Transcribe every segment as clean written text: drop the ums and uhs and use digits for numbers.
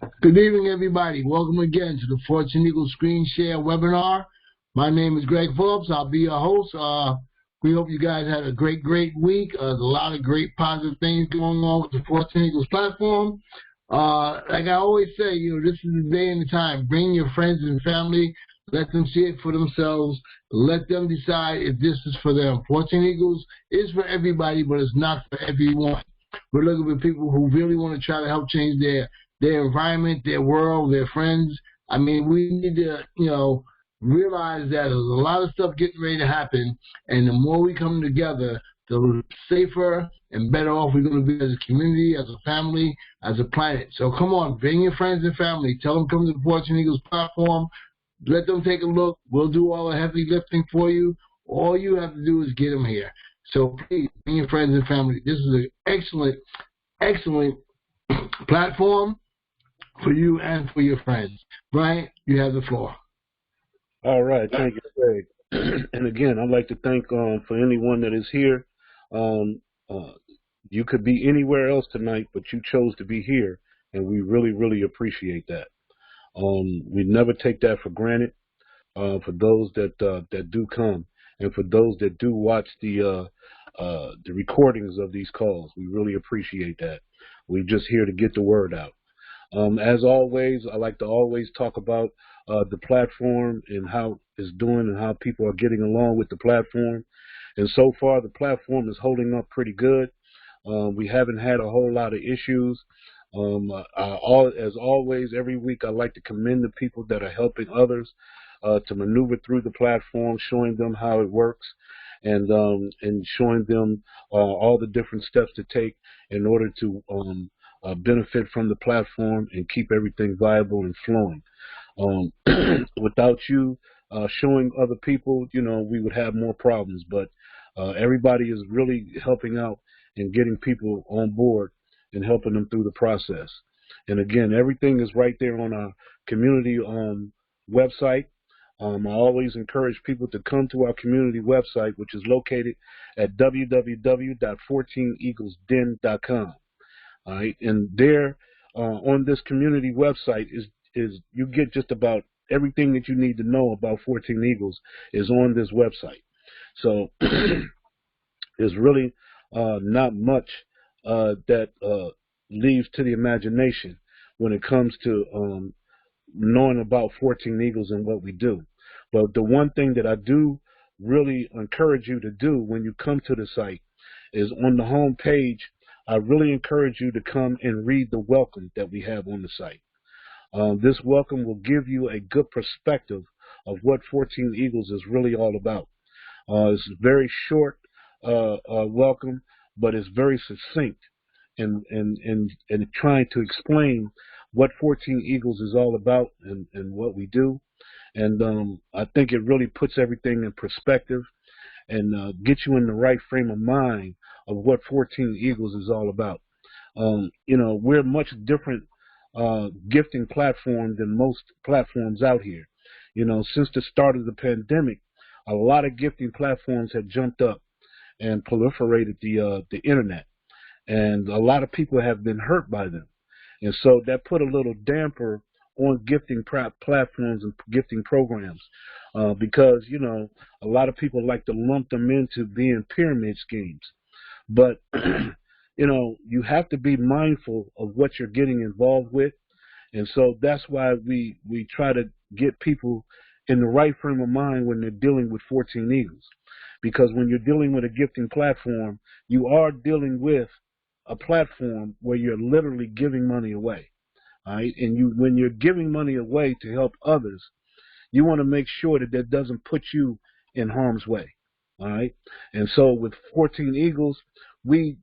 Good evening, everybody. Welcome again to the Fortune Eagle Screen Share webinar. My name is Greg Forbes. I'll be your host. We hope you guys had a great week. There's a lot of great positive things going on with the Fortune Eagles platform. Like I always say, this is the day and the time. Bring your friends and family. Let them see it for themselves. Let them decide if this is for them. Fortune Eagles is for everybody, but it's not for everyone. We're looking for people who really want to try to help change their environment, their world, their friends. I mean, we need to, realize that there's a lot of stuff getting ready to happen, and the more we come together, the safer and better off we're going to be as a community, as a family, as a planet. So come on, bring your friends and family. Tell them come to the Fortune Eagles platform. Let them take a look. We'll do all the heavy lifting for you. All you have to do is get them here. So please, bring your friends and family. This is an excellent platform for you and for your friends. Brian, you have the floor. All right. Thank you, Greg. And again, I'd like to thank for anyone that is here. You could be anywhere else tonight, but you chose to be here, and we really appreciate that. We never take that for granted. For those that do come, and for those that do watch the recordings of these calls, we really appreciate that. We're just here to get the word out. As always, I like to always talk about the platform and how it's doing and how people are getting along with the platform. And so far, the platform is holding up pretty good. We haven't had a whole lot of issues. As always, every week, I like to commend the people that are helping others to maneuver through the platform, showing them how it works, and showing them all the different steps to take in order to benefit from the platform and keep everything viable and flowing. Without you showing other people, we would have more problems. But everybody is really helping out and getting people on board and helping them through the process. And again, everything is right there on our community website. I always encourage people to come to our community website, which is located at www.14eaglesden.com. All right, and there on this community website is you get just about everything that you need to know about 14 Eagles is on this website. So there's really not much that leaves to the imagination when it comes to knowing about 14 Eagles and what we do. But the one thing that I do really encourage you to do when you come to the site is on the home page, I really encourage you to come and read the welcome that we have on the site. This welcome will give you a good perspective of what 14 Eagles is really all about. It's a very short welcome, but it's very succinct in trying to explain what 14 Eagles is all about and what we do. And I think it really puts everything in perspective and gets you in the right frame of mind of what 14 Eagles is all about. We're a much different gifting platform than most platforms out here. Since the start of the pandemic, a lot of gifting platforms have jumped up and proliferated the internet, and a lot of people have been hurt by them. And so that put a little damper on gifting platforms and gifting programs because, a lot of people like to lump them into being pyramid schemes. But, you have to be mindful of what you're getting involved with. And so that's why we try to get people in the right frame of mind when they're dealing with 14 Eagles. Because when you're dealing with a gifting platform, you are dealing with a platform where you're literally giving money away. All right? And when you're giving money away to help others, you want to make sure that that doesn't put you in harm's way. All right? And so with 14 Eagles, we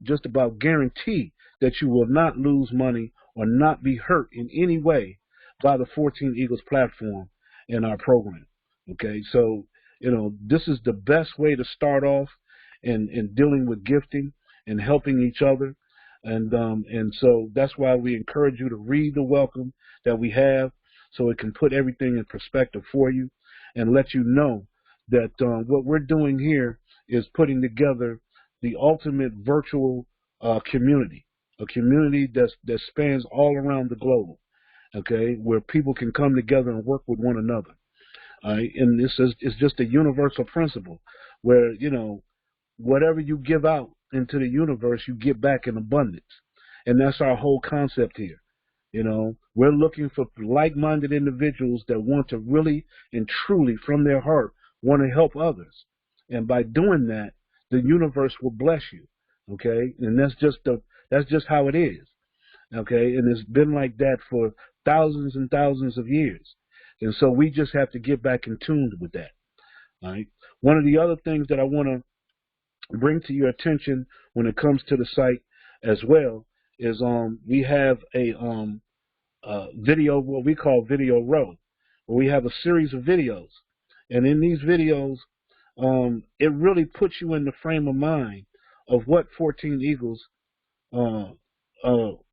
just about guarantee that you will not lose money or not be hurt in any way by the 14 Eagles platform in our program. Okay? So, this is the best way to start off in dealing with gifting and helping each other. And so that's why we encourage you to read the welcome that we have so it can put everything in perspective for you and let you know that what we're doing here is putting together the ultimate virtual community. a community that spans all around the globe, okay, where people can come together and work with one another. All right, and it's just a universal principle where, you know, whatever you give out into the universe, you get back in abundance, and that's our whole concept here. You know, we're looking for like-minded individuals that want to really and truly, from their heart, want to help others, and by doing that, the universe will bless you. Okay, and that's just how it is. Okay, and it's been like that for thousands and thousands of years, and so we just have to get back in tune with that. All right. One of the other things that I want to bring to your attention when it comes to the site as well is we have a video, what we call Video Row, where we have a series of videos, and in these videos, it really puts you in the frame of mind of what 14 Eagles, of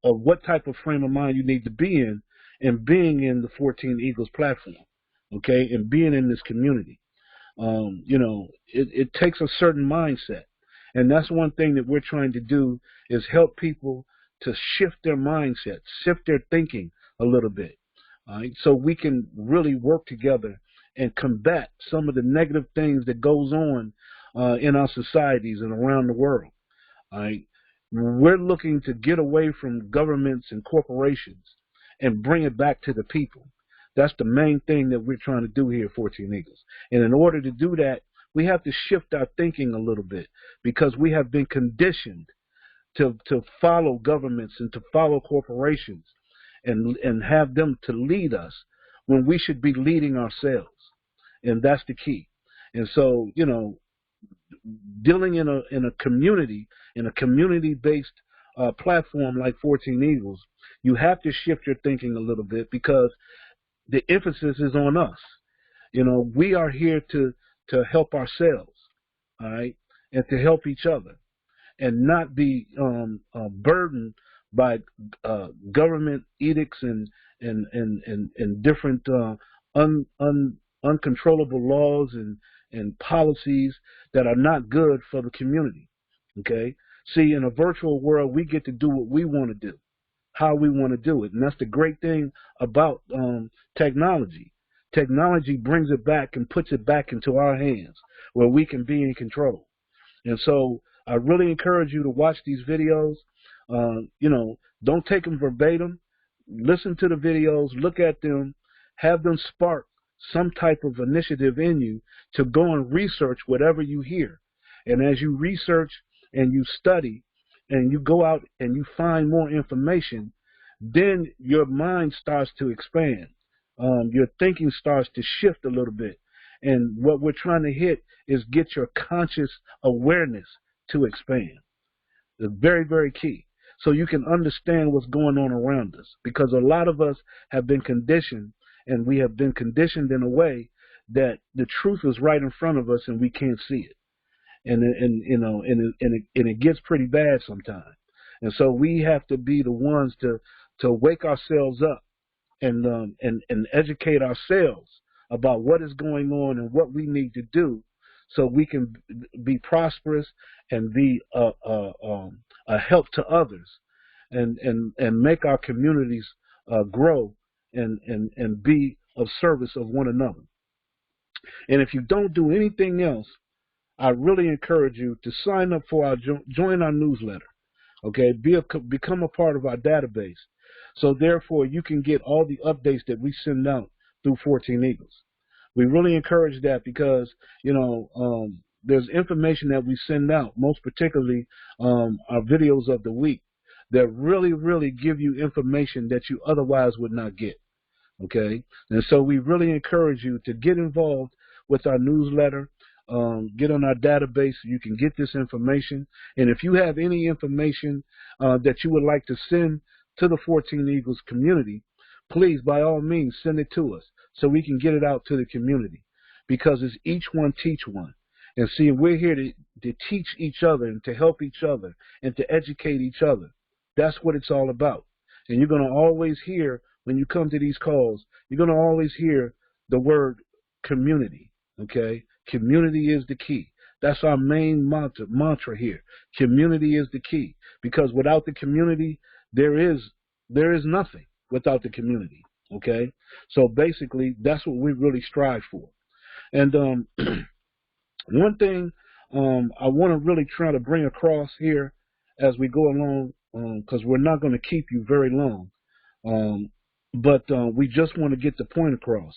what type of frame of mind you need to be in, and being in the 14 Eagles platform, okay, and being in this community. You know, it takes a certain mindset, and that's one thing that we're trying to do is help people to shift their mindset, shift their thinking a little bit, all right, so we can really work together and combat some of the negative things that goes on in our societies and around the world. All right, we're looking to get away from governments and corporations and bring it back to the people. That's the main thing that we're trying to do here at 14 Eagles. And in order to do that, we have to shift our thinking a little bit, because we have been conditioned to follow governments and to follow corporations and have them to lead us when we should be leading ourselves. And that's the key. And so, you know, dealing in a community-based platform like 14 Eagles, you have to shift your thinking a little bit, because the emphasis is on us. You know, we are here to help ourselves, all right, and to help each other, and not be burdened by government edicts and different uncontrollable laws and policies that are not good for the community. Okay, see, in a virtual world, we get to do what we want to do, how we want to do it, and that's the great thing about technology. Technology brings it back and puts it back into our hands, where we can be in control. And so I really encourage you to watch these videos. You know, don't take them verbatim. Listen to the videos, look at them, have them spark some type of initiative in you to go and research whatever you hear. And as you research and you study and you go out and you find more information, then your mind starts to expand. Your thinking starts to shift a little bit. And what we're trying to hit is get your conscious awareness to expand. It's very, very key. So you can understand what's going on around us. Because a lot of us have been conditioned, and we have been conditioned in a way that the truth is right in front of us and we can't see it. And you know, it gets pretty bad sometimes. And so we have to be the ones to wake ourselves up and educate ourselves about what is going on and what we need to do, so we can be prosperous and be a help to others, and make our communities grow and be of service of one another. And if you don't do anything else, I really encourage you to sign up for our join our newsletter. Okay, become a part of our database, so therefore you can get all the updates that we send out through 14 Eagles. We really encourage that, because, you know, there's information that we send out, most particularly our videos of the week, that really give you information that you otherwise would not get. Okay, and so we really encourage you to get involved with our newsletter. Get on our database so you can get this information. And if you have any information that you would like to send to the 14 Eagles community, please, by all means, send it to us so we can get it out to the community, because it's each one teach one. And see, we're here to teach each other and to help each other and to educate each other. That's what it's all about. And you're going to always hear, when you come to these calls, you're going to always hear the word community. Okay? Community is the key. That's our main mantra here. Community is the key, because without the community, there is nothing without the community. Okay, so basically, that's what we really strive for. And one thing I want to really try to bring across here as we go along, because we're not going to keep you very long, but we just want to get the point across.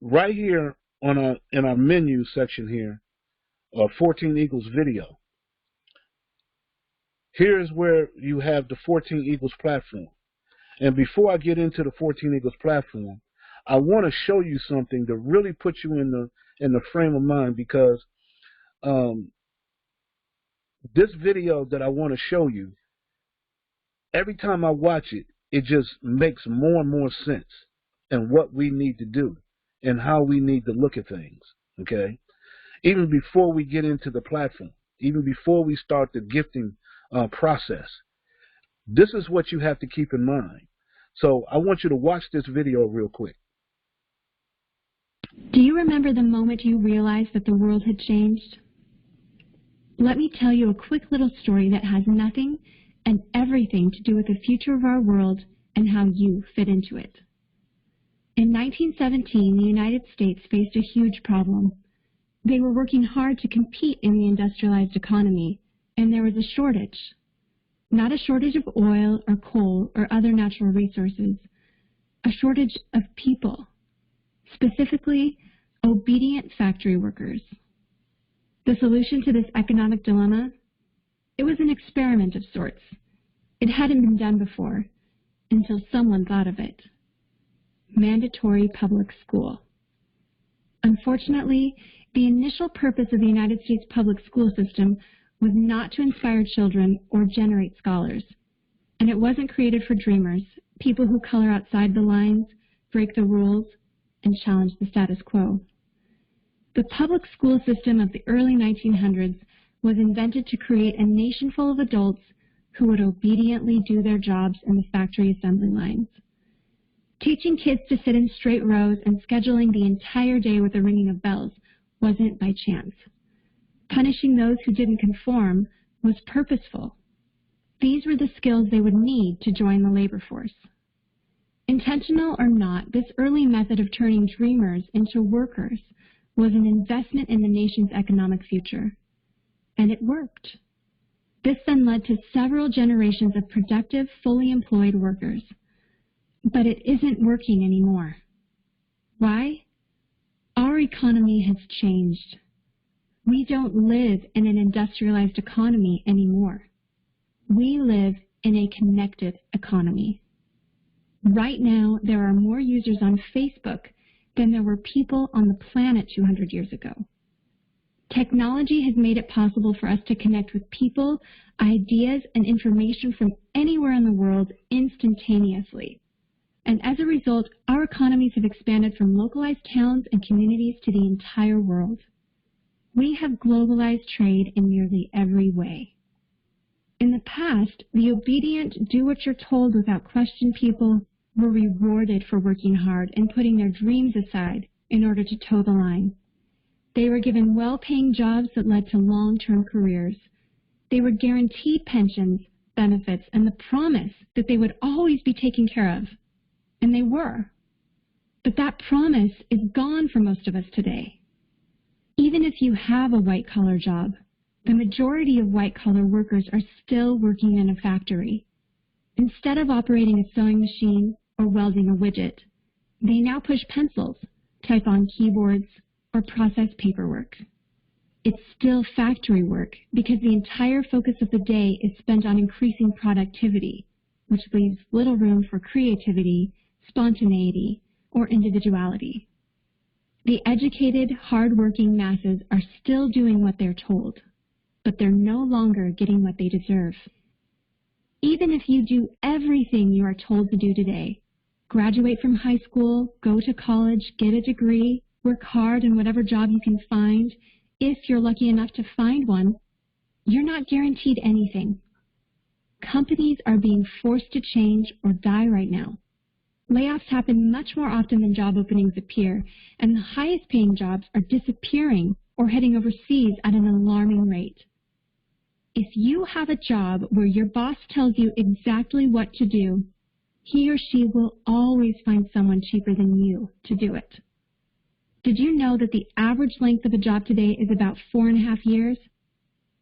Right here on in our menu section here, 14 Eagles video. Here's where you have the 14 Eagles platform. And before I get into the 14 Eagles platform, I want to show you something to really put you in the frame of mind, because this video that I want to show you, every time I watch it, it just makes more and more sense and what we need to do and how we need to look at things. Okay, even before we get into the platform, even before we start the gifting process, this is what you have to keep in mind. So I want you to watch this video real quick. Do you remember the moment you realized that the world had changed? Let me tell you a quick little story that has nothing and everything to do with the future of our world and how you fit into it. In 1917, the United States faced a huge problem. They were working hard to compete in the industrialized economy, and there was a shortage. Not a shortage of oil or coal or other natural resources, a shortage of people, specifically obedient factory workers. The solution to this economic dilemma? It was an experiment of sorts. It hadn't been done before, until someone thought of it. Mandatory public school. Unfortunately, the initial purpose of the United States public school system was not to inspire children or generate scholars. And it wasn't created for dreamers, people who color outside the lines, break the rules, and challenge the status quo. The public school system of the early 1900s was invented to create a nation full of adults who would obediently do their jobs in the factory assembly lines. Teaching kids to sit in straight rows and scheduling the entire day with the ringing of bells wasn't by chance. Punishing those who didn't conform was purposeful. These were the skills they would need to join the labor force. Intentional or not, this early method of turning dreamers into workers was an investment in the nation's economic future. And it worked. This then led to several generations of productive, fully employed workers. But it isn't working anymore. Why? Our economy has changed. We don't live in an industrialized economy anymore. We live in a connected economy. Right now, there are more users on Facebook than there were people on the planet 200 years ago. Technology has made it possible for us to connect with people, ideas, and information from anywhere in the world instantaneously. And as a result, our economies have expanded from localized towns and communities to the entire world. We have globalized trade in nearly every way. In the past, the obedient, do-what-you're-told without question people were rewarded for working hard and putting their dreams aside in order to toe the line. They were given well-paying jobs that led to long-term careers. They were guaranteed pensions, benefits, and the promise that they would always be taken care of. And they were. But that promise is gone for most of us today. Even if you have a white-collar job, the majority of white-collar workers are still working in a factory. Instead of operating a sewing machine or welding a widget, they now push pencils, type on keyboards, or process paperwork. It's still factory work because the entire focus of the day is spent on increasing productivity, which leaves little room for creativity, spontaneity, or individuality. The educated, hard-working masses are still doing what they're told, but they're no longer getting what they deserve. Even if you do everything you are told to do today, graduate from high school, go to college, get a degree, work hard in whatever job you can find, if you're lucky enough to find one, you're not guaranteed anything. Companies are being forced to change or die right now. Layoffs happen much more often than job openings appear, and the highest paying jobs are disappearing or heading overseas at an alarming rate. If you have a job where your boss tells you exactly what to do, he or she will always find someone cheaper than you to do it. Did you know that the average length of a job today is about 4.5 years?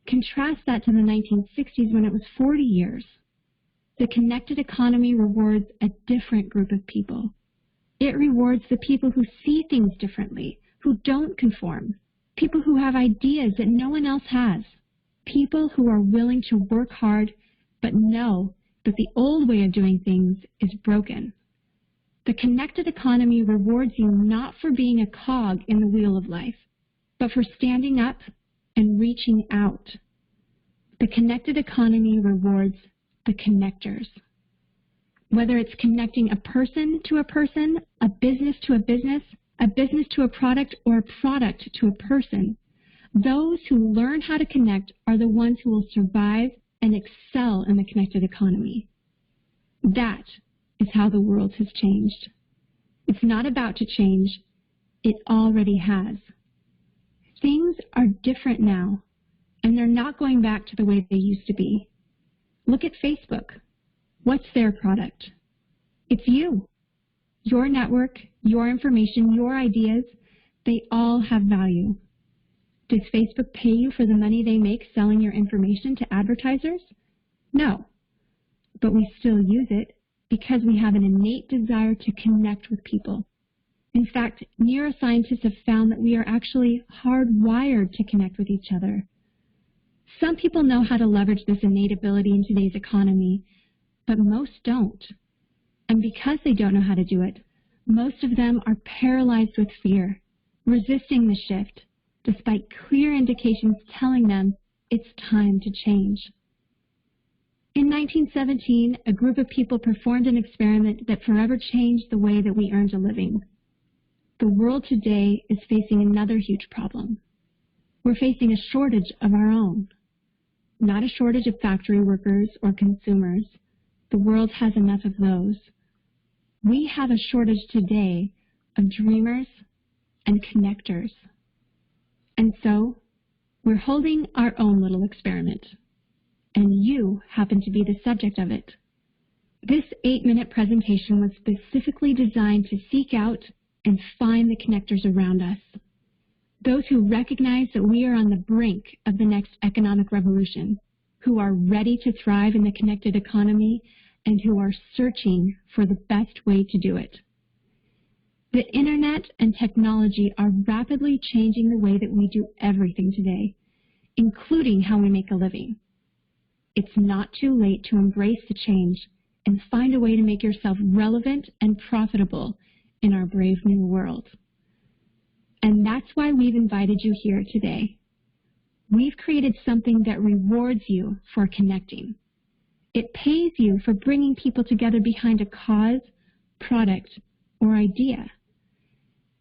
Contrast that to the 1960s when it was 40 years. The connected economy rewards a different group of people. It rewards the people who see things differently, who don't conform, people who have ideas that no one else has, people who are willing to work hard but know that the old way of doing things is broken. The connected economy rewards you not for being a cog in the wheel of life, but for standing up and reaching out. The connected economy rewards the connectors. Whether it's connecting a person to a person, a business to a business to a product, or a product to a person, those who learn how to connect are the ones who will survive and excel in the connected economy. That is how the world has changed. It's not about to change. It already has. Things are different now, and they're not going back to the way they used to be. Look at Facebook. What's their product? It's you. Your network, your information, your ideas, they all have value. Does Facebook pay you for the money they make selling your information to advertisers? No. But we still use it because we have an innate desire to connect with people. In fact, neuroscientists have found that we are actually hardwired to connect with each other. Some people know how to leverage this innate ability in today's economy, but most don't. And because they don't know how to do it, most of them are paralyzed with fear, resisting the shift, despite clear indications telling them it's time to change. In 1917, a group of people performed an experiment that forever changed the way that we earned a living. The world today is facing another huge problem. We're facing a shortage of our own. Not a shortage of factory workers or consumers. The world has enough of those. We have a shortage today of dreamers and connectors. And so, we're holding our own little experiment. And you happen to be the subject of it. This 8-minute presentation was specifically designed to seek out and find the connectors around us. Those who recognize that we are on the brink of the next economic revolution, who are ready to thrive in the connected economy, and who are searching for the best way to do it. The internet and technology are rapidly changing the way that we do everything today, including how we make a living. It's not too late to embrace the change and find a way to make yourself relevant and profitable in our brave new world. And that's why we've invited you here today. We've created something that rewards you for connecting. It pays you for bringing people together behind a cause, product, or idea.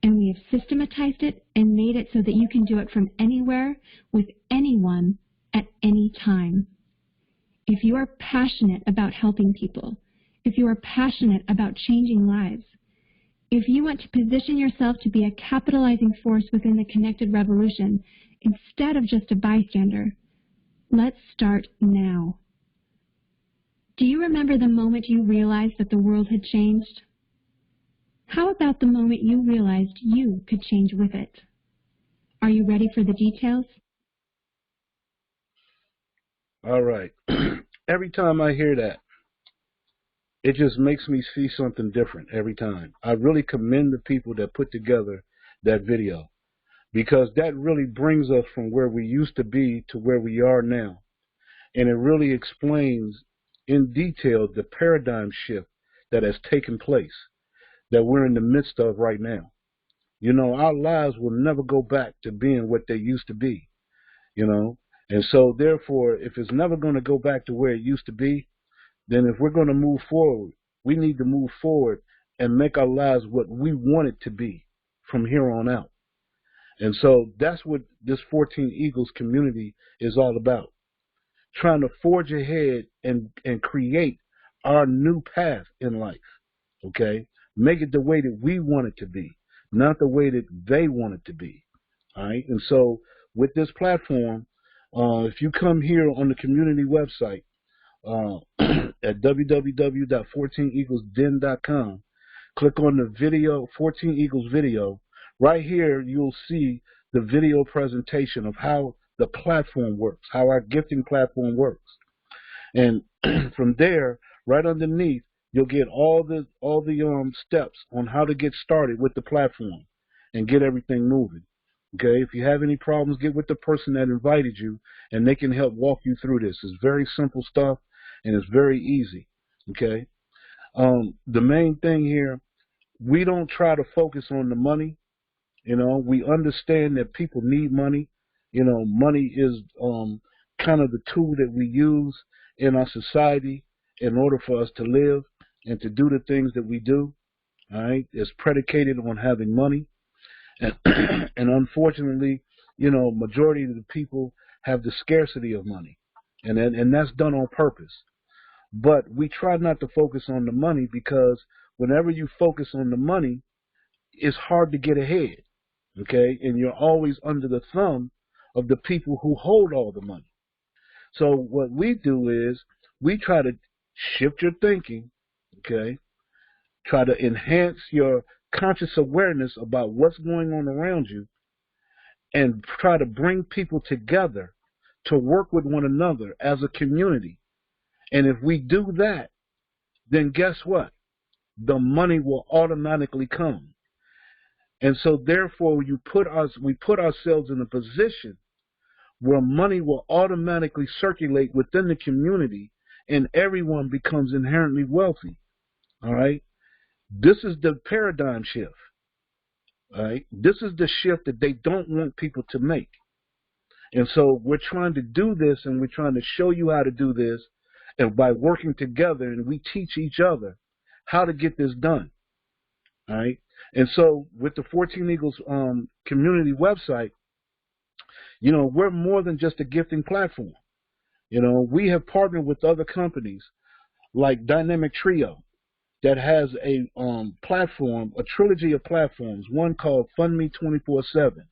And we have systematized it and made it so that you can do it from anywhere, with anyone, at any time. If you are passionate about helping people, if you are passionate about changing lives, if you want to position yourself to be a capitalizing force within the connected revolution instead of just a bystander, let's start now. Do you remember the moment you realized that the world had changed? How about the moment you realized you could change with it? Are you ready for the details? All right. Every time I hear that, it just makes me see something different every time. I really commend the people that put together that video, because that really brings us from where we used to be to where we are now. And it really explains in detail the paradigm shift that has taken place, that we're in the midst of right now. You know, our lives will never go back to being what they used to be, you know. And so, therefore, if it's never going to go back to where it used to be, then if we're going to move forward, we need to move forward and make our lives what we want it to be from here on out. And so that's what this 14 Eagles community is all about. Trying to forge ahead and create our new path in life, okay? Make it the way that we want it to be, not the way that they want it to be, all right? And so with this platform, If you come here on the community website at www.14eaglesden.com, click on the video, 14 Eagles video. Right here, you'll see the video presentation of how the platform works, how our gifting platform works. And from there, right underneath, you'll get all the steps on how to get started with the platform and get everything moving. Okay, if you have any problems, get with the person that invited you, and they can help walk you through this. It's very simple stuff, and it's very easy. Okay, the main thing here, we don't try to focus on the money. You know, we understand that people need money. You know, money is kind of the tool that we use in our society in order for us to live and to do the things that we do. All right, it's predicated on having money. And, and unfortunately, you know, majority of the people have the scarcity of money, and that's done on purpose. But we try not to focus on the money, because whenever you focus on the money, it's hard to get ahead, okay? And you're always under the thumb of the people who hold all the money. So what we do is we try to shift your thinking, okay? Try to enhance your conscious awareness about what's going on around you, and try to bring people together to work with one another as a community. And if we do that, then guess what? The money will automatically come. And so therefore we put ourselves in a position where money will automatically circulate within the community, and everyone becomes inherently wealthy. All right? This is the paradigm shift. All right? This is the shift that they don't want people to make. And so we're trying to do this, and we're trying to show you how to do this, and by working together, and we teach each other how to get this done. All right? And so with the 14 Eagles community website, you know, we're more than just a gifting platform. You know, we have partnered with other companies like Dynamic Trio, that has a platform, a trilogy of platforms, one called Fund Me 24/7,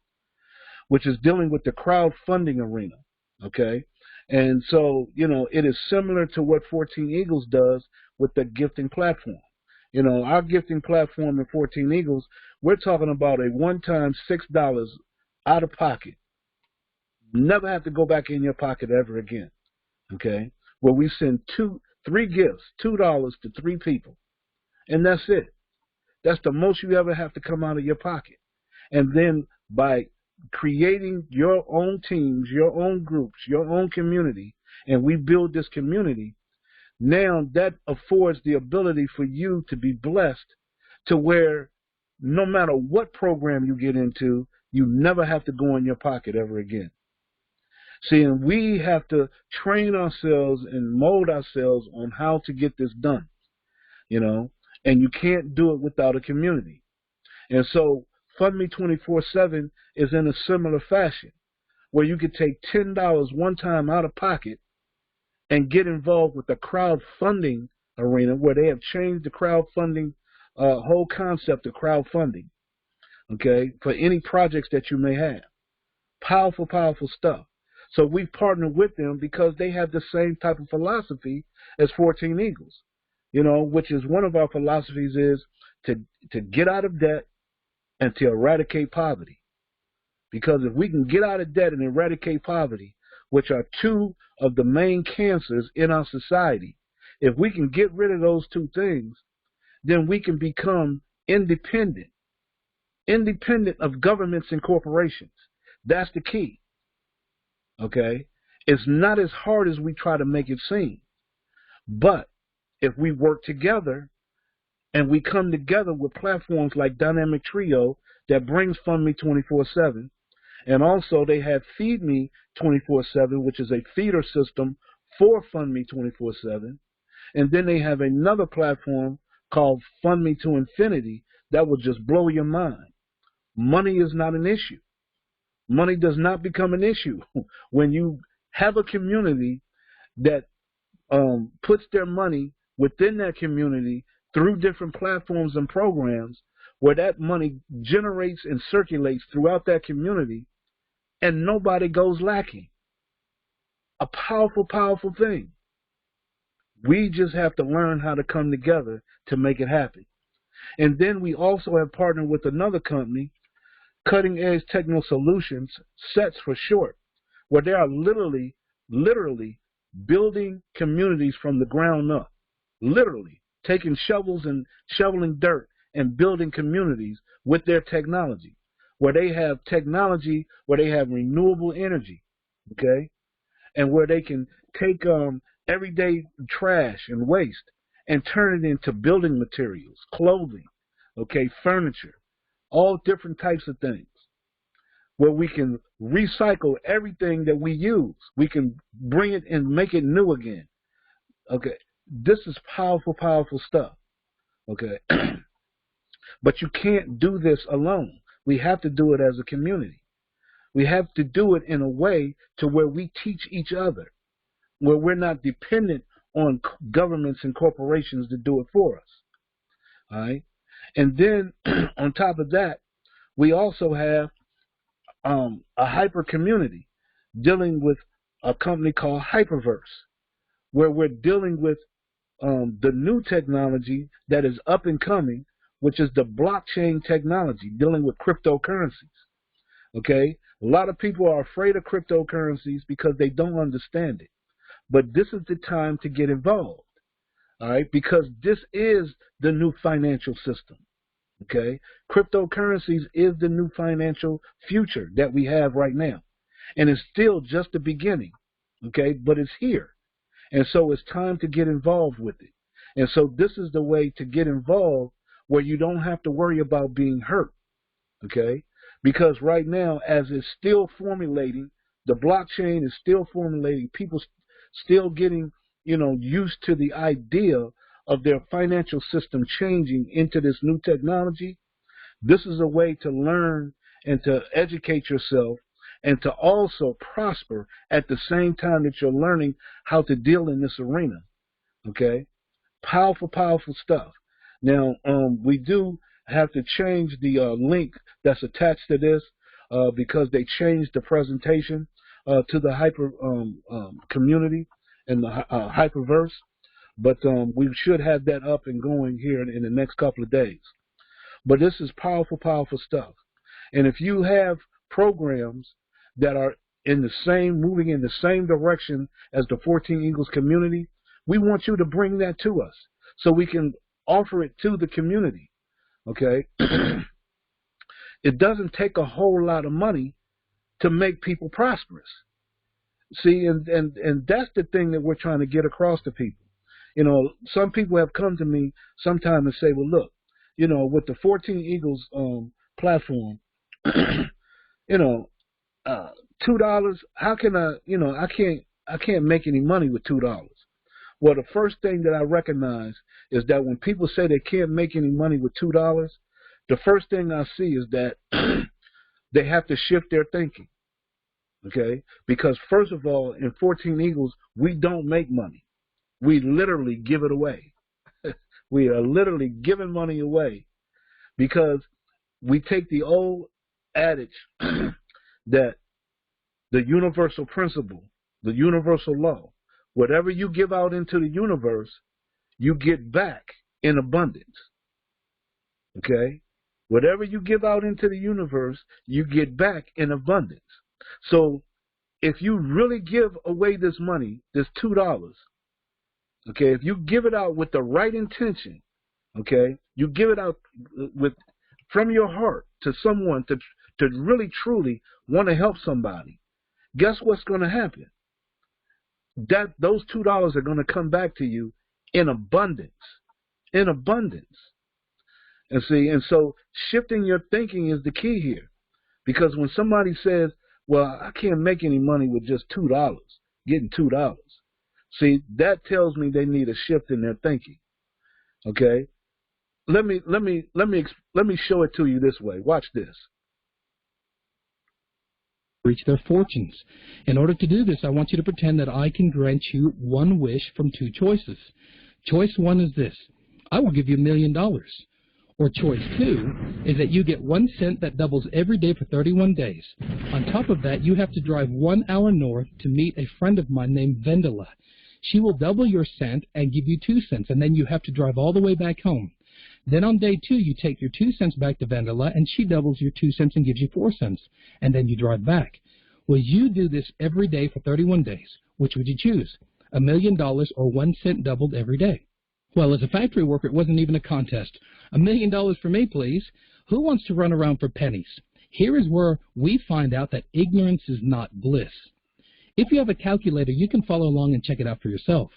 which is dealing with the crowdfunding arena, okay? And so, you know, it is similar to what 14 Eagles does with the gifting platform. You know, our gifting platform in 14 Eagles, we're talking about a one-time $6 out of pocket. Never have to go back in your pocket ever again, okay? Where we send 3 gifts, $2 to 3 people. And that's it. That's the most you ever have to come out of your pocket. And then by creating your own teams, your own groups, your own community, and we build this community, now that affords the ability for you to be blessed to where no matter what program you get into, you never have to go in your pocket ever again. See, and we have to train ourselves and mold ourselves on how to get this done, you know. And you can't do it without a community. And so Fund Me 24/7 is in a similar fashion, where you could take $10 one time out of pocket and get involved with the crowdfunding arena, where they have changed the crowdfunding whole concept of crowdfunding, okay, for any projects that you may have. Powerful, powerful stuff. So we've partnered with them because they have the same type of philosophy as 14 Eagles. You know, which is one of our philosophies is to get out of debt and to eradicate poverty. Because if we can get out of debt and eradicate poverty, which are 2 of the main cancers in our society, if we can get rid of those 2 things, then we can become independent of governments and corporations. That's the key. Okay? It's not as hard as we try to make it seem. But if we work together and we come together with platforms like Dynamic Trio that brings Fund Me 24/7, and also they have Feed Me 24/7, which is a feeder system for Fund Me 24/7, and then they have another platform called Fund Me to Infinity that will just blow your mind. Money is not an issue. Money does not become an issue when you have a community that puts their money within that community through different platforms and programs, where that money generates and circulates throughout that community, and nobody goes lacking. a powerful, powerful thing. We just have to learn how to come together to make it happen. And then we also have partnered with another company, Cutting Edge Techno Solutions, SETS for short, where they are literally building communities from the ground up, literally taking shovels and shoveling dirt and building communities with their technology, where they have technology, where they have renewable energy, okay, and where they can take everyday trash and waste and turn it into building materials, clothing, okay, furniture, all different types of things, where we can recycle everything that we use. We can bring it and make it new again. Okay, this is powerful, powerful stuff. Okay, but you can't do this alone. We have to do it as a community. We have to do it in a way to where we teach each other, where we're not dependent on governments and corporations to do it for us. All right, and then on top of that, we also have a hyper community dealing with a company called Hyperverse, where we're dealing with the new technology that is up and coming, which is the blockchain technology, dealing with cryptocurrencies. Okay, a lot of people are afraid of cryptocurrencies because they don't understand it. But this is the time to get involved, all right, because this is the new financial system. Okay, cryptocurrencies is the new financial future that we have right now, and it's still just the beginning. Okay, but it's here, and so it's time to get involved with it. And so this is the way to get involved, where you don't have to worry about being hurt. Okay, because right now, as it's still formulating, the blockchain is still formulating. People still getting, used to the idea of their financial system changing into this new technology. This is a way to learn and to educate yourself and to also prosper at the same time that you're learning how to deal in this arena. Okay? Powerful, powerful stuff. Now, we do have to change the link that's attached to this because they changed the presentation to the hyper community and the Hyperverse. But we should have that up and going here in the next couple of days. But this is powerful, powerful stuff. And if you have programs that are moving in the same direction as the 14 Eagles community, we want you to bring that to us so we can offer it to the community. Okay? It doesn't take a whole lot of money to make people prosperous. See, and that's the thing that we're trying to get across to people. Some people have come to me sometime and say, well, look, with the 14 Eagles platform, $2, how can I can't make any money with $2. Well, the first thing that I recognize is that when people say they can't make any money with $2, the first thing I see is that they have to shift their thinking. Okay? Because first of all, in 14 Eagles, we don't make money. We literally give it away. We are literally giving money away because we take the old adage that the universal principle, the universal law, whatever you give out into the universe, you get back in abundance. Okay? Whatever you give out into the universe, you get back in abundance. So if you really give away this money, this $2, okay, if you give it out with the right intention, okay, you give it out from your heart to someone to really truly want to help somebody, guess what's going to happen? Those $2 are going to come back to you in abundance. In abundance. And see, and so shifting your thinking is the key here. Because when somebody says, well, I can't make any money with just $2, getting $2. See, that tells me they need a shift in their thinking. Okay? Let me show it to you this way. Watch this. Reach their fortunes. In order to do this, I want you to pretend that I can grant you one wish from two choices. Choice one is this: I will give you $1 million. Or choice 2 is that you get 1 cent that doubles every day for 31 days. On top of that, you have to drive 1 hour north to meet a friend of mine named Vendela. She will double your cent and give you 2 cents, and then you have to drive all the way back home. Then on day 2, you take your 2 cents back to Vendela, and she doubles your 2 cents and gives you 4 cents, and then you drive back. Well, you do this every day for 31 days. Which would you choose? $1 million or 1 cent doubled every day? Well, as a factory worker, it wasn't even a contest. $1 million for me, please. Who wants to run around for pennies? Here is where we find out that ignorance is not bliss. If you have a calculator, you can follow along and check it out for yourself.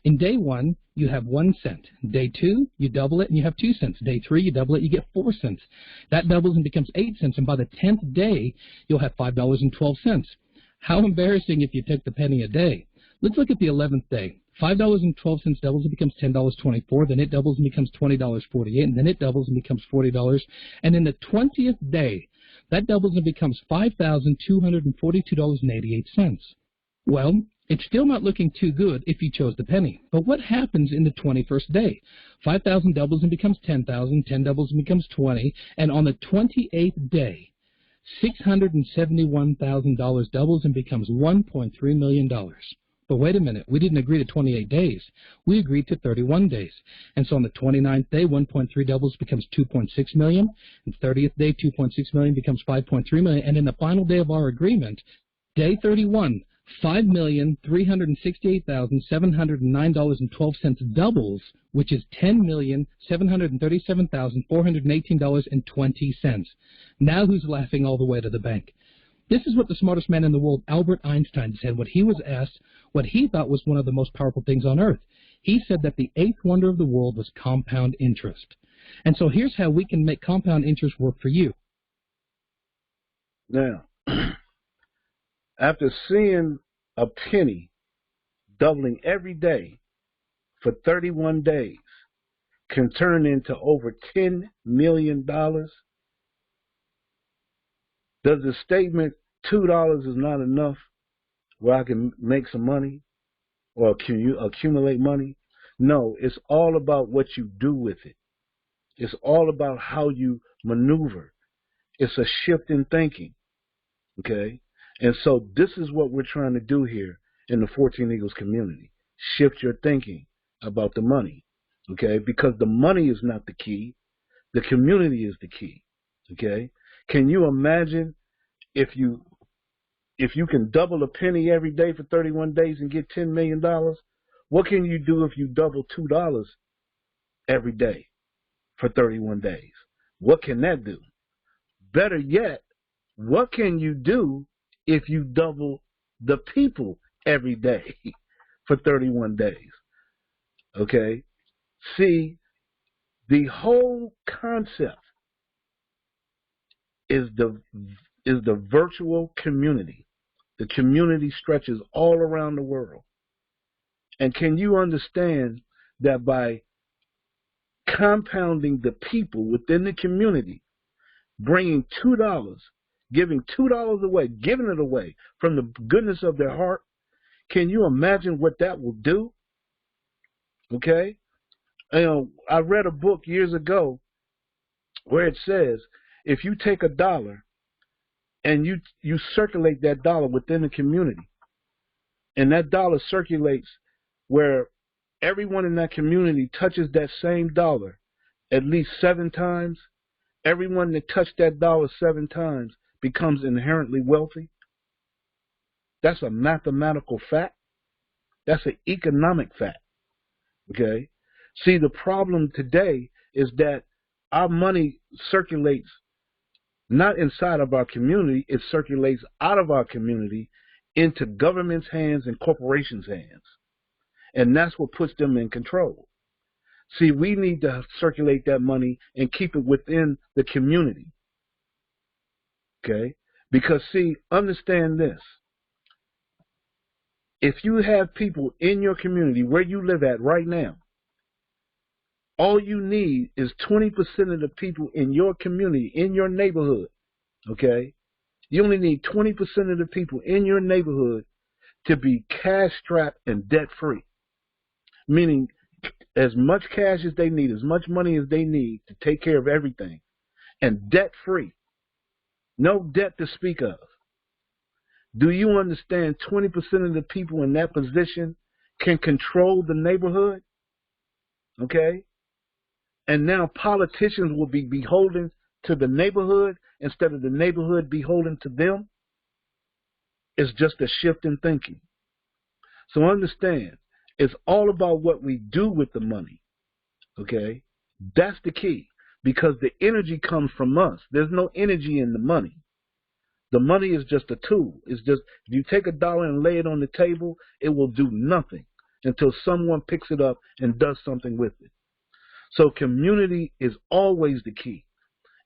In day 1, you have 1 cent. Day 2, you double it and you have 2 cents. Day 3, you double it, you get 4 cents. That doubles and becomes 8 cents, and by the 10th day, you'll have $5.12. How embarrassing if you took the penny a day. Let's look at the 11th day. $5.12 doubles and becomes $10.24, then it doubles and becomes $20.48, and then it doubles and becomes $40. And in the 20th day, that doubles and becomes $5,242.88. Well, it's still not looking too good if you chose the penny. But what happens in the 21st day? 5,000 doubles and becomes 10,000, 10 doubles and becomes 20, and on the 28th day, $671,000 doubles and becomes $1.3 million. But wait a minute, we didn't agree to 28 days. We agreed to 31 days. And so on the 29th day, 1.3 doubles becomes 2.6 million. And 30th day, 2.6 million becomes 5.3 million. And in the final day of our agreement, day 31, $5,368,709.12 doubles, which is $10,737,418.20. Now who's laughing all the way to the bank? This is what the smartest man in the world, Albert Einstein, said when he was asked what he thought was one of the most powerful things on earth. He said that the 8th wonder of the world was compound interest. And so here's how we can make compound interest work for you. Now, after seeing a penny doubling every day for 31 days can turn into over $10 million, does the statement $2 is not enough where I can make some money or accumulate money? No, it's all about what you do with it. It's all about how you maneuver. It's a shift in thinking, okay? And so this is what we're trying to do here in the 14 Eagles community. Shift your thinking about the money, okay? Because the money is not the key. The community is the key, okay? Can you imagine if you can double a penny every day for 31 days and get $10 million? What can you do if you double $2 every day for 31 days? What can that do? Better yet, what can you do if you double the people every day for 31 days? Okay? See, the whole concept is the virtual community. The community stretches all around the world. And can you understand that by compounding the people within the community, bringing $2, giving $2 away, giving it away from the goodness of their heart, can you imagine what that will do? Okay? I read a book years ago where it says, if you take $1 and you circulate that dollar within the community, and that dollar circulates where everyone in that community touches that same dollar at least 7 times, everyone that touched that dollar 7 times becomes inherently wealthy. That's a mathematical fact. That's an economic fact. Okay? See, the problem today is that our money circulates not inside of our community, it circulates out of our community into government's hands and corporations' hands. And that's what puts them in control. See, we need to circulate that money and keep it within the community. Okay? Because, see, understand this. If you have people in your community where you live at right now, all you need is 20% of the people in your community, in your neighborhood, okay? You only need 20% of the people in your neighborhood to be cash-strapped and debt-free. Meaning, as much cash as they need, as much money as they need to take care of everything, and debt-free. No debt to speak of. Do you understand 20% of the people in that position can control the neighborhood? Okay? And now politicians will be beholden to the neighborhood instead of the neighborhood beholden to them? It's just a shift in thinking. So understand, it's all about what we do with the money. Okay? That's the key. Because the energy comes from us. There's no energy in the money. The money is just a tool. It's just, if you take $1 and lay it on the table, it will do nothing until someone picks it up and does something with it. So community is always the key.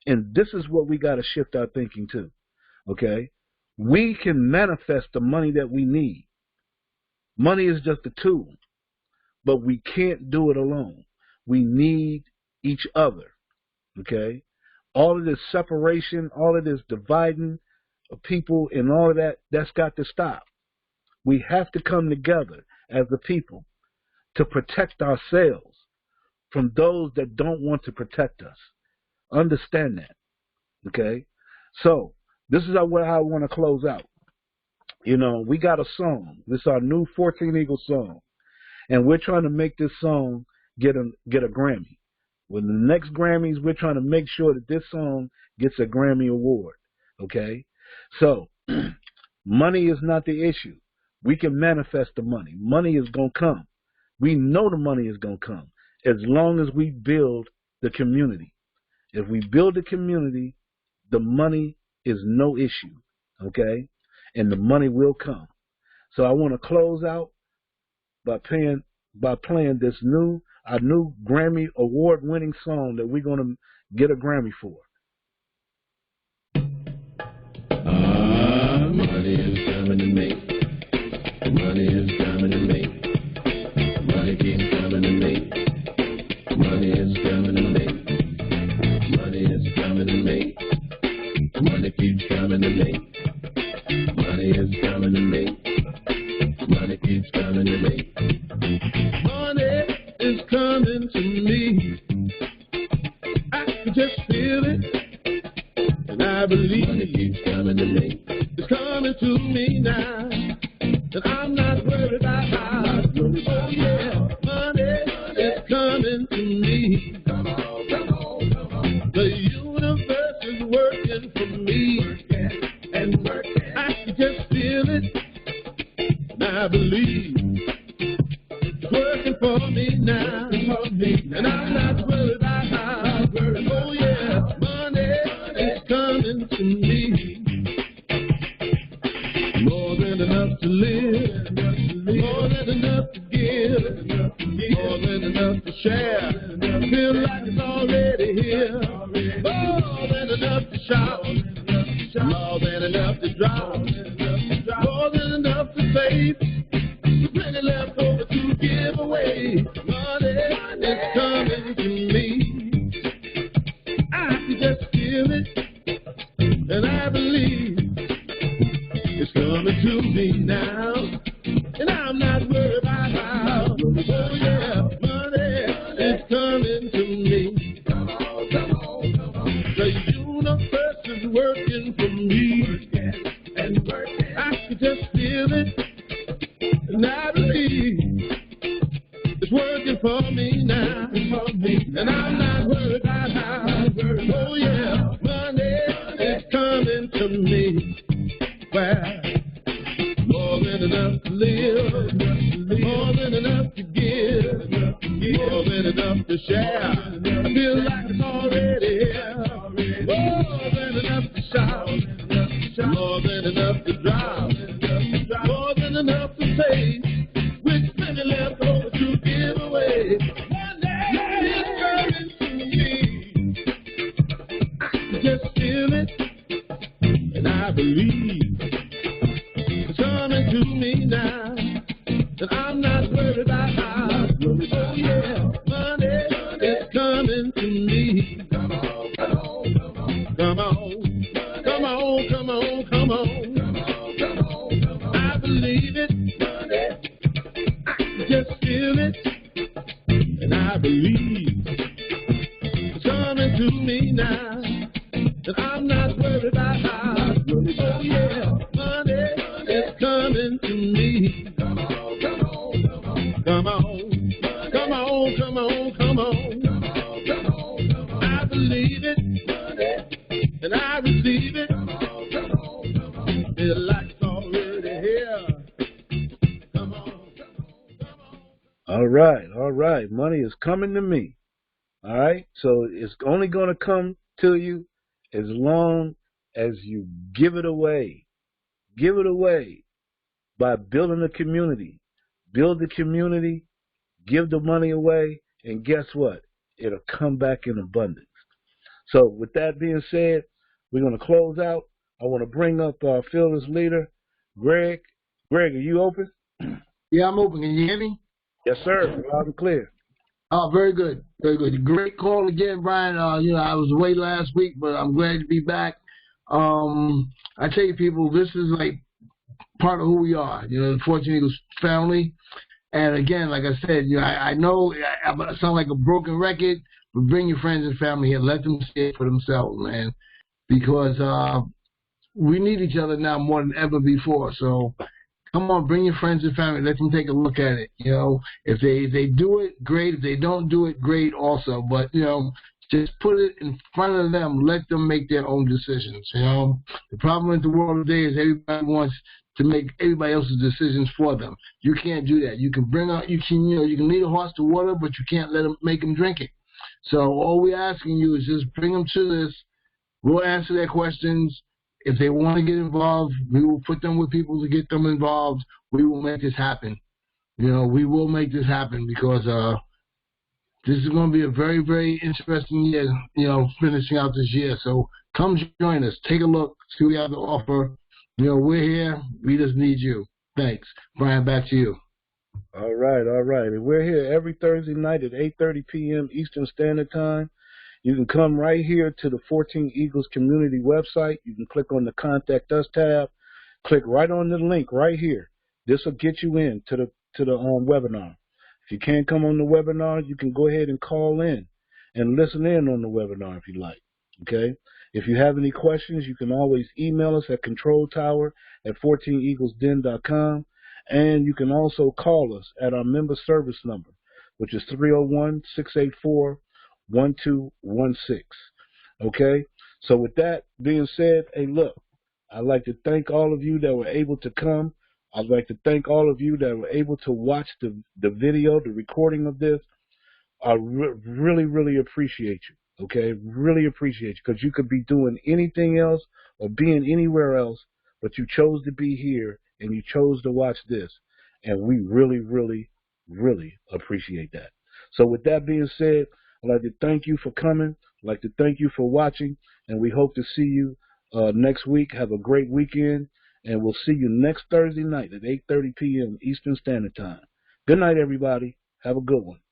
And this is what we got to shift our thinking to. Okay? We can manifest the money that we need. Money is just a tool. But we can't do it alone. We need each other. Okay? All of this separation, all of this dividing of people and all of that, that's got to stop. We have to come together as a people to protect ourselves from those that don't want to protect us. Understand that. Okay? So, this is how I want to close out. You know, we got a song. This is our new 14 Eagle song. And we're trying to make this song get a Grammy. With the next Grammys, we're trying to make sure that this song gets a Grammy Award. Okay? So, money is not the issue. We can manifest the money. Money is going to come. We know the money is going to come as long as we build the community. If we build the community, the money is no issue. Okay? And the money will come. So I want to close out by playing this our new Grammy Award-winning song that we're going to get a Grammy for. Money is coming to me. Money is coming to me. Money keeps coming to me. Money is coming to me. Money is coming to me. Money keeps coming to me. Money is coming to me. Money keeps coming to me. Money is coming to me. I can just feel it, and I believe money keeps coming to me. It's coming to me now, and I'm not worried about how. Oh yeah, money is coming to me. Come on, come on, come on. The universe is working for me, and working. I can just feel it, and I believe it's working for me now, and I'm not worried about how. Oh yeah, money is coming to me. More than enough to live, more than enough to give, more than enough to share. Feel like it's already here. More than enough to shout, more than enough to drop, more than enough to save. Plenty left over to give away. Money is coming to me. I can just feel it, and I believe it's coming to me now, and I'm not worried about how. Oh yeah, money is coming to me. Come on, come on, come on. The universe is working for me, and working. I can just feel it, and I believe it's working for me now, and I'm not worried about how. Oh yeah, money is coming to me. Well, more than enough to live, more than enough to give, more than enough to share. I feel like it's already here. More than enough to shout, more than enough to drop, more than enough to say, with plenty left over to give away. Money is coming to me. I can just feel it, and I believe it's coming to me now, and I'm not worried about how. Oh yeah, money is coming to me. Come on, come on, come on, come on, come on, come on, come on, come on, come on, come on. I believe it, money. I can just feel it, and I I believe it's coming to me now, and I'm not worried about how. Oh yeah, money is coming to me. Come on, come on, come on, come on, come on, come on, come on, come on, come on. I believe it, and I receive it. Come on, come on, come on. Feel like it's already here. Come on, come on, come on. All right. Money is coming to me. All right. So it's only going to come to you as long as you give it away. Give it away by building a community. Build the community, give the money away, and guess what? It'll come back in abundance. So with that being said, we're going to close out. I want to bring up our fearless leader, Greg. Greg, are you open? Yeah, I'm open. Can you hear me? Yes, sir. Loud and clear. Oh, very good. Very good. Great call again, Brian. I was away last week, but I'm glad to be back. I tell you, people, this is like part of who we are, the Fortune Eagles family. And again, like I said, I know I sound like a broken record, but bring your friends and family here. Let them see it for themselves, man, because we need each other now more than ever before. So come on, bring your friends and family. Let them take a look at it. If they do it, great. If they don't do it, great also. But, just put it in front of them. Let them make their own decisions. The problem with the world today is everybody wants to make everybody else's decisions for them. You can't do that. You can you can lead a horse to water, but you can't make them drink it. So all we're asking you is just bring them to this. We'll answer their questions. If they want to get involved, we will put them with people to get them involved. We will make this happen. We will make this happen because this is going to be a very, very interesting year, finishing out this year. So come join us. Take a look. See what we have to offer. We're here. We just need you. Thanks. Brian, back to you. All right. And we're here every Thursday night at 8:30 p.m. Eastern Standard Time. You can come right here to the 14 Eagles community website. You can click on the Contact Us tab. Click right on the link right here. This will get you in to the webinar. If you can't come on the webinar, you can go ahead and call in and listen in on the webinar if you like. Okay? If you have any questions, you can always email us at controltower@14eaglesden.com, and you can also call us at our member service number, which is 301-684-1216. Okay? So with that being said, hey, look, I'd like to thank all of you that were able to come. I'd like to thank all of you that were able to watch the video, the recording of this. I really, really appreciate you, okay? Really appreciate you, because you could be doing anything else or being anywhere else, but you chose to be here and you chose to watch this, and we really, really, really appreciate that. So with that being said, I'd like to thank you for coming. I'd like to thank you for watching, and we hope to see you next week. Have a great weekend. And we'll see you next Thursday night at 8:30 p.m. Eastern Standard Time. Good night, everybody. Have a good one.